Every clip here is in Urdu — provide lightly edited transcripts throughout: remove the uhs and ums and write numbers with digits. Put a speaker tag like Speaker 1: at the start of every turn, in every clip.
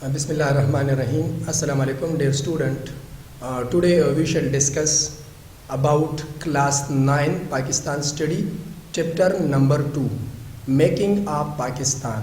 Speaker 1: Bismillah ar-Rahman ar-Rahim. Assalamu alaikum, dear student. Today we shall discuss about class 9 Pakistan study, chapter number 2, Making a Pakistan.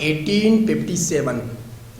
Speaker 1: 1857,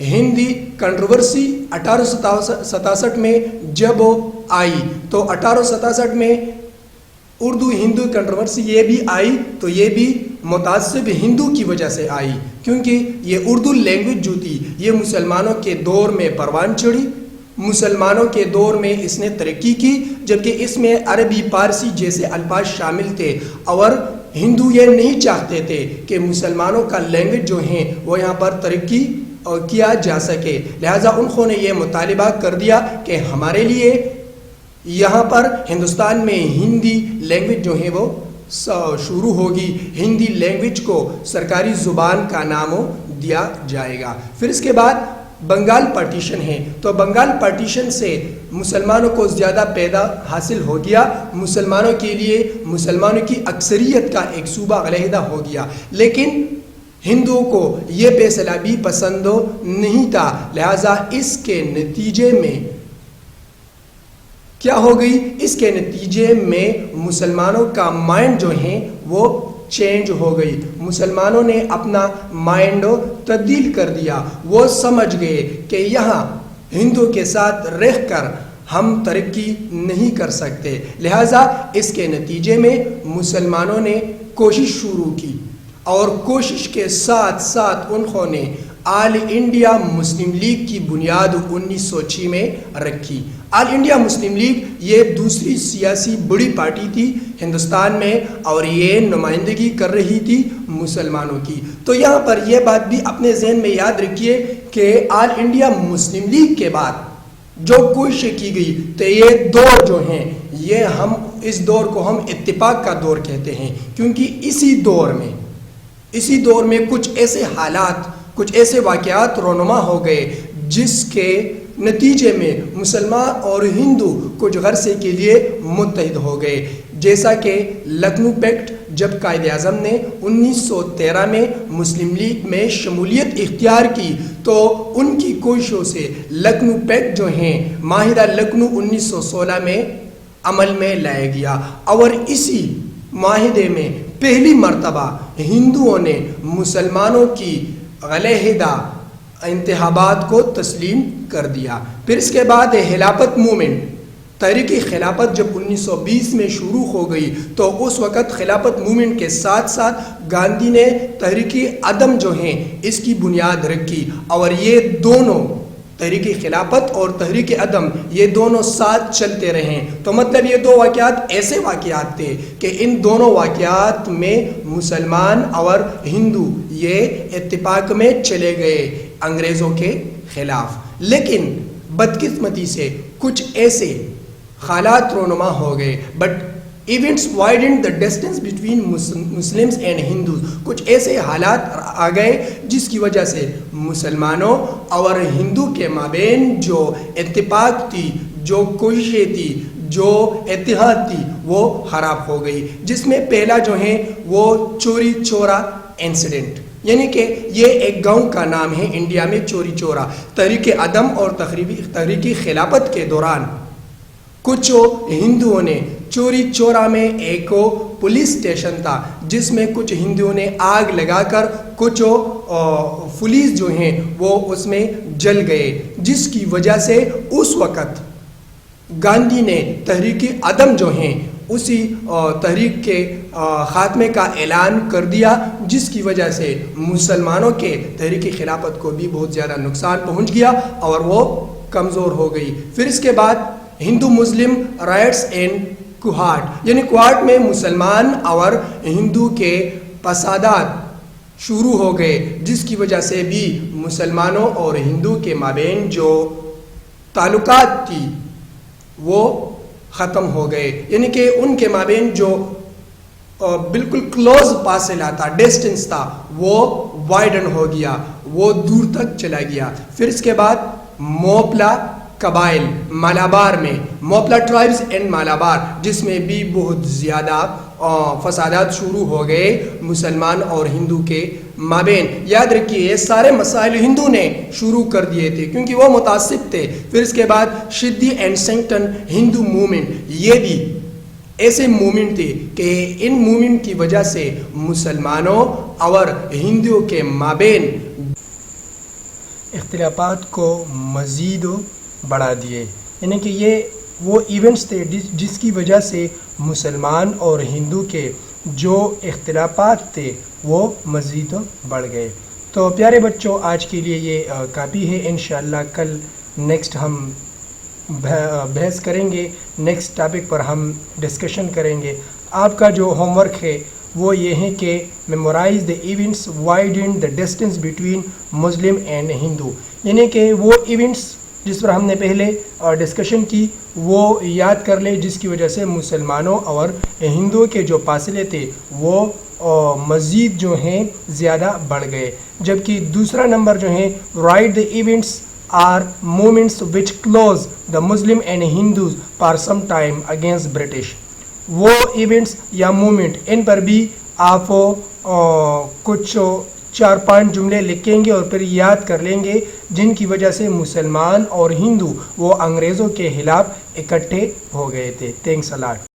Speaker 1: Hindi controversy 1867 میں جب آئی تو 1867 میں اردو ہندو کنٹروورسی یہ بھی آئی تو یہ بھی متعصب ہندو کی وجہ سے آئی، کیونکہ یہ اردو لینگویج جو تھی یہ مسلمانوں کے دور میں پروان چڑھی، مسلمانوں کے دور میں اس نے ترقی کی، جبکہ اس میں عربی فارسی جیسے الفاظ شامل تھے اور ہندو یہ نہیں چاہتے تھے کہ مسلمانوں کا لینگویج جو ہیں وہ یہاں پر ترقی کیا جا سکے، لہٰذا انہوں نے یہ مطالبہ کر دیا کہ ہمارے لیے یہاں پر ہندوستان میں ہندی لینگویج جو ہے وہ شروع ہوگی، ہندی لینگویج کو سرکاری زبان کا نام دیا جائے گا۔ پھر اس کے بعد بنگال پارٹیشن ہے، تو بنگال پارٹیشن سے مسلمانوں کو زیادہ پیدا حاصل ہو گیا، مسلمانوں کے لیے مسلمانوں کی اکثریت کا ایک صوبہ علیحدہ ہو گیا، لیکن ہندوؤں کو یہ فیصلہ بھی پسند نہیں تھا، لہٰذا اس کے نتیجے میں کیا ہو گئی، اس کے نتیجے میں مسلمانوں کا مائنڈ جو ہیں وہ چینج ہو گئی، مسلمانوں نے اپنا مائنڈ تبدیل کر دیا، وہ سمجھ گئے کہ یہاں ہندو کے ساتھ رہ کر ہم ترقی نہیں کر سکتے، لہٰذا اس کے نتیجے میں مسلمانوں نے کوشش شروع کی اور کوشش کے ساتھ ساتھ انہوں نے آل انڈیا مسلم لیگ کی بنیاد 1906 میں رکھی۔ آل انڈیا مسلم لیگ یہ دوسری سیاسی بڑی پارٹی تھی ہندوستان میں اور یہ نمائندگی کر رہی تھی مسلمانوں کی، تو یہاں پر یہ بات بھی اپنے ذہن میں یاد رکھیے کہ آل انڈیا مسلم لیگ کے بعد جو کوشش کی گئی تو یہ دور جو ہیں یہ ہم اس دور کو ہم اتفاق کا دور کہتے ہیں، کیونکہ اسی دور میں کچھ ایسے حالات، کچھ ایسے واقعات رونما ہو گئے جس کے نتیجے میں مسلمان اور ہندو کچھ عرصے کے لیے متحد ہو گئے، جیسا کہ لکھنؤ پیکٹ جب قائد اعظم نے 1913 میں مسلم لیگ میں شمولیت اختیار کی تو ان کی کوششوں سے لکھنؤ پیکٹ جو ہیں معاہدہ لکھنؤ 1916 میں عمل میں لایا گیا، اور اسی معاہدے میں پہلی مرتبہ ہندوؤں نے مسلمانوں کی علیحدہ انتخابات کو تسلیم کر دیا۔ پھر اس کے بعد خلافت موومنٹ، تحریک خلافت جب 1920 میں شروع ہو گئی تو اس وقت خلافت موومنٹ کے ساتھ ساتھ گاندھی نے تحریک عدم جو ہیں اس کی بنیاد رکھی، اور یہ دونوں تحریک خلافت اور تحریک عدم یہ دونوں ساتھ چلتے رہے، تو مطلب یہ دو واقعات ایسے واقعات تھے کہ ان دونوں واقعات میں مسلمان اور ہندو یہ اتفاق میں چلے گئے انگریزوں کے خلاف، لیکن بدقسمتی سے کچھ ایسے حالات رونما ہو گئے، but events widened the distance between Muslims and Hindus, کچھ ایسے حالات آ گئے جس کی وجہ سے مسلمانوں اور ہندو کے مابین جو اتفاق تھی، جو کوششیں تھی، جو اتحاد تھی وہ خراب ہو گئی، جس میں پہلا جو ہے وہ چوری چورا انسیڈنٹ، یعنی کہ یہ ایک گاؤں کا نام ہے انڈیا میں چوری چورا۔ تحریک عدم اور تحریک خلافت کے دوران کچھ ہندوؤں نے چوری چورا میں ایک پولیس اسٹیشن تھا جس میں کچھ ہندوؤں نے آگ لگا کر کچھ پولیس جو ہیں وہ اس میں جل گئے، جس کی وجہ سے اس وقت گاندھی نے تحریک عدم جو ہیں اسی تحریک کے خاتمے کا اعلان کر دیا، جس کی وجہ سے مسلمانوں کے تحریک خلافت کو بھی بہت زیادہ نقصان پہنچ گیا اور وہ کمزور ہو گئی۔ پھر اس کے بعد ہندو مسلم رائٹس اینڈ کوہارٹ، یعنی کوہارٹ میں مسلمان اور ہندو کے فسادات شروع ہو گئے، جس کی وجہ سے بھی مسلمانوں اور ہندو کے مابین جو تعلقات تھی وہ ختم ہو گئے، یعنی کہ ان کے مابین جو بالکل کلوز فاصلہ تھا، ڈسٹینس تھا، وہ وائڈن ہو گیا، وہ دور تک چلا گیا۔ پھر اس کے بعد موپلا قبائل مالابار میں، موپلا ٹرائبز اینڈ مالابار، جس میں بھی بہت زیادہ فسادات شروع ہو گئے مسلمان اور ہندو کے مابین۔ یاد رکھیے یہ سارے مسائل ہندو نے شروع کر دیے تھے کیونکہ وہ متعصب تھے۔ پھر اس کے بعد شدی اینڈ سنگٹن ہندو موومنٹ، یہ بھی ایسے موومنٹ تھے کہ ان موومنٹ کی وجہ سے مسلمانوں اور ہندوؤں کے مابین اختلافات کو مزید بڑھا دیے، یعنی کہ یہ وہ ایونٹس تھے جس کی وجہ سے مسلمان اور ہندو کے جو اختلافات تھے وہ مزید بڑھ گئے۔ تو پیارے بچوں، آج کے لیے یہ کافی ہے، انشاءاللہ کل نیکسٹ ہم بحث کریں گے، نیکسٹ ٹاپک پر ہم ڈسکشن کریں گے۔ آپ کا جو ہوم ورک ہے وہ یہ ہے کہ memorise the events widen the distance between Muslim and Hindu, یعنی کہ وہ ایونٹس جس پر ہم نے پہلے ڈسکشن کی وہ یاد کر لیں، جس کی وجہ سے مسلمانوں اور ہندوؤں کے جو فاصلے تھے وہ مزید جو ہیں زیادہ بڑھ گئے۔ جبکہ دوسرا نمبر جو ہے write the events or moments which close the Muslim and Hindus for some time against British, وہ ایونٹس یا مومنٹ ان پر بھی آپ کچھ 4-5 جملے لکھیں گے اور پھر یاد کر لیں گے، جن کی وجہ سے مسلمان اور ہندو وہ انگریزوں کے خلاف اکٹھے ہو گئے تھے۔ Thanks allot.